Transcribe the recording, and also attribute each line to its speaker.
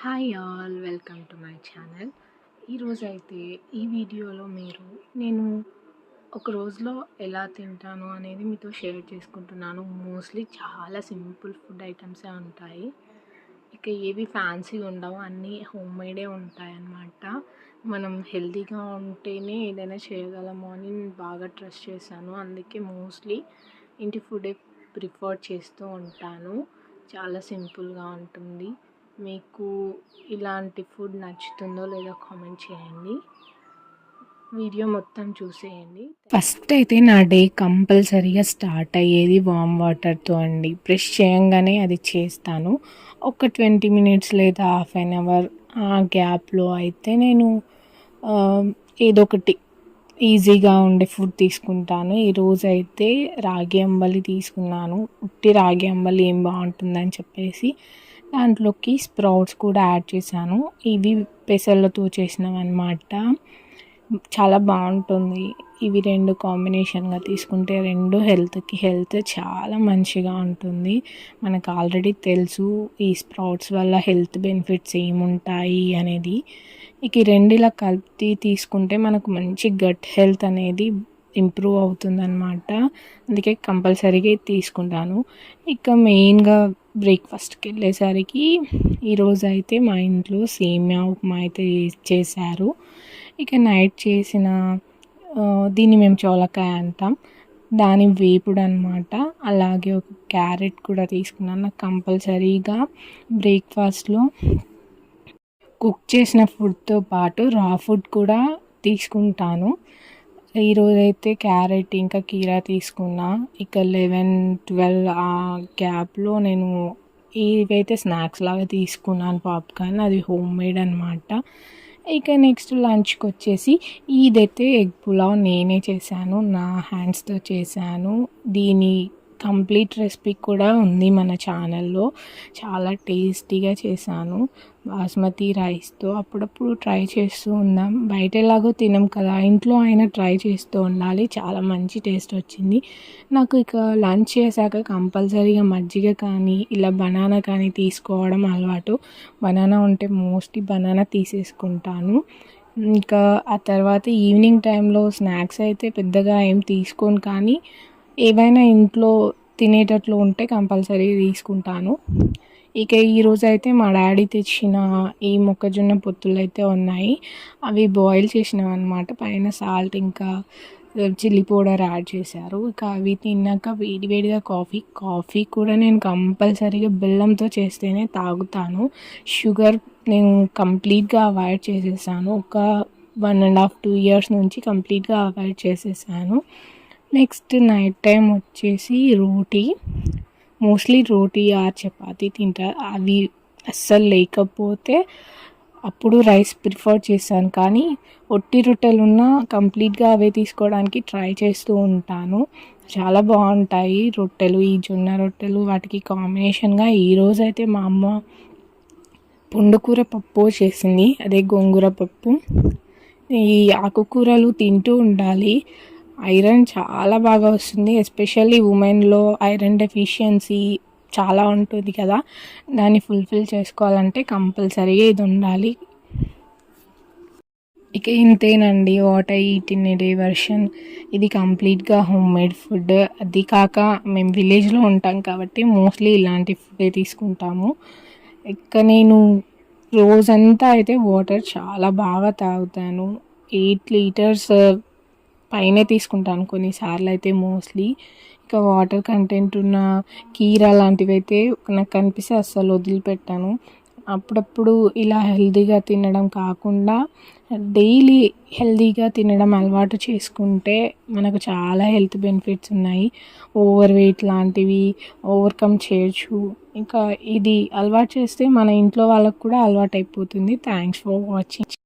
Speaker 1: Hi all, welcome to my channel. ఈరోజైతే ఈ వీడియోలో నేను ఒక రోజులో ఎలా తింటాను అనేది మీతో షేర్ చేసుకుంటున్నాను. మోస్ట్లీ చాలా సింపుల్ ఫుడ్ ఐటమ్సే ఉంటాయి. ఇక ఏవి ఫ్యాన్సీ ఉండవు, అన్నీ హోమ్ మేడే ఉంటాయన్నమాట. మనం హెల్తీగా ఉంటేనే ఏదైనా చేయగలము అని నేను బాగా ట్రస్ట్ చేశాను. అందుకే మోస్ట్లీ ఇంటి ఫుడే ప్రిఫర్ చేస్తూ ఉంటాను. చాలా సింపుల్గా ఉంటుంది. మీకు ఇలాంటి ఫుడ్ నచ్చుతుందో లేదో కామెంట్ చేయండి. వీడియో మొత్తం చూసేయండి. ఫస్ట్ అయితే నా డే కంపల్సరీగా స్టార్ట్ అయ్యేది వామ్ వాటర్తో అండి. బ్రష్ చేయంగానే అది చేస్తాను. ఒక 20 మినిట్స్ లేదా హాఫ్ అన్ అవర్ ఆ గ్యాప్లో అయితే నేను ఏదో ఒకటి ఈజీగా ఉండే ఫుడ్ తీసుకుంటాను. ఈరోజు అయితే రాగి అంబలి తీసుకున్నాను. ఉట్టి రాగి అంబలి ఏం బాగుంటుందని చెప్పేసి దాంట్లోకి స్ప్రౌట్స్ కూడా యాడ్ చేశాను. ఇవి పెసర్లతో చేసినవి అన్నమాట. చాలా బాగుంటుంది. ఇవి రెండు కాంబినేషన్గా తీసుకుంటే హెల్త్ చాలా మంచిగా ఉంటుంది. మనకు ఆల్రెడీ తెలుసు ఈ స్ప్రౌట్స్ వల్ల హెల్త్ బెనిఫిట్స్ ఏముంటాయి అనేది. ఇక ఈ రెండు ఇలా కలిపి తీసుకుంటే మనకు మంచి గట్ హెల్త్ అనేది ఇంప్రూవ్ అవుతుందన్నమాట. అందుకే కంపల్సరీగా తీసుకుంటాను. ఇక మెయిన్గా బ్రేక్ఫాస్ట్కి వెళ్ళేసరికి ఈరోజు అయితే మా ఇంట్లో సేమియా ఉప్మా అయితే చేశారు. ఇక నైట్ చేసిన దీన్ని మేము చోలకాయ అంటాం, దాని వేపుడు అనమాట. అలాగే ఒక క్యారెట్ కూడా తీసుకున్నాను. నాకు కంపల్సరీగా బ్రేక్ఫాస్ట్లో కుక్ చేసిన ఫుడ్తో పాటు రా ఫుడ్ కూడా తీసుకుంటాను. ఈరోజైతే క్యారెట్ ఇంకా కీరా తీసుకున్నా. ఇక 11-12 ఆ గ్యాప్లో నేను ఇవైతే స్నాక్స్ లాగా తీసుకున్నాను. పాప్కార్న్, అది హోమ్ మేడ్ అనమాట. ఇక నెక్స్ట్ లంచ్కి వచ్చేసి ఇదైతే ఎగ్ పులావ్ నేనే చేశాను, నా హ్యాండ్స్తో చేశాను. దీని కంప్లీట్ రెసిపీ కూడా ఉంది మన ఛానల్లో. చాలా టేస్టీగా చేశాను బాస్మతి రైస్తో. అప్పుడప్పుడు ట్రై చేస్తూ ఉందాం, బయట ఎలాగో తినం కదా, ఇంట్లో అయినా ట్రై చేస్తూ ఉండాలి. చాలా మంచి టేస్ట్ వచ్చింది నాకు. ఇక లంచ్ చేశాక కంపల్సరీగా మజ్జిగ కానీ ఇలా బనానా కానీ తీసుకోవడం అలవాటు. బనానా ఉంటే మోస్ట్లీ బనానా తీసేసుకుంటాను. ఇంకా ఆ తర్వాత ఈవినింగ్ టైంలో స్నాక్స్ అయితే పెద్దగా ఏం తీసుకోను, కానీ ఏవైనా ఇంట్లో తినేటట్లు ఉంటే కంపల్సరీ తీసుకుంటాను. ఇక ఈరోజు అయితే మా డాడీ తెచ్చిన ఈ మొక్కజొన్న పొత్తులు అయితే ఉన్నాయి. అవి బాయిల్ చేసినవి అనమాట. పైన సాల్ట్ ఇంకా చిల్లీ పౌడర్ యాడ్ చేశారు. ఇక అవి తిన్నాక వేడివేడిగా కాఫీ కూడా నేను కంపల్సరీగా బెల్లంతో చేస్తేనే తాగుతాను. షుగర్ నేను కంప్లీట్గా అవాయిడ్ చేసేసాను. ఒక 1.5-2 ఇయర్స్ నుంచి కంప్లీట్గా అవాయిడ్ చేసేసాను. నెక్స్ట్ నైట్ టైం వచ్చేసి మోస్ట్లీ రోటీ ఆర్ చపాతీ తింటారు. అవి అస్సలు లేకపోతే అప్పుడు రైస్ ప్రిఫర్ చేశాను, కానీ ఒట్టి రొట్టెలున్నా కంప్లీట్గా అవే తీసుకోవడానికి ట్రై చేస్తూ ఉంటాను. చాలా బాగుంటాయి రొట్టెలు, ఈ జొన్న రొట్టెలు. వాటికి కాంబినేషన్గా ఈరోజైతే మా అమ్మ పుండుకూర పప్పు చేసింది, అదే గోంగూర పప్పు. ఈ ఆకుకూరలు తింటూ ఉండాలి, ఐరన్ చాలా బాగా వస్తుంది. ఎస్పెషల్లీ ఉమెన్లో ఐరన్ డెఫిషియన్సీ చాలా ఉంటుంది కదా, దాన్ని ఫుల్ఫిల్ చేసుకోవాలంటే కంపల్సరీగా ఇది ఉండాలి. ఇక ఇంతేనండి what I eat in a day version. ఇది కంప్లీట్గా హోమ్ మేడ్ ఫుడ్. అది కాక మేము విలేజ్లో ఉంటాం కాబట్టి మోస్ట్లీ ఇలాంటి ఫుడే తీసుకుంటాము. ఇక నేను రోజంతా అయితే వాటర్ చాలా బాగా తాగుతాను. 8 లీటర్స్ పైనే తీసుకుంటాను కొన్నిసార్లు అయితే మోస్ట్లీ. ఇక వాటర్ కంటెంట్ ఉన్న కీరా లాంటివి అయితే నాకు కనిపిస్తే అస్సలు వదిలిపెట్టాను. అప్పుడప్పుడు ఇలా హెల్తీగా తినడం కాకుండా డైలీ హెల్తీగా తినడం అలవాటు చేసుకుంటే మనకు చాలా హెల్త్ బెనిఫిట్స్ ఉన్నాయి. ఓవర్ వెయిట్ లాంటివి ఓవర్కమ్ చేయొచ్చు. ఇంకా ఇది అలవాటు చేస్తే మన ఇంట్లో వాళ్ళకు కూడా అలవాటు అయిపోతుంది. Thanks for watching.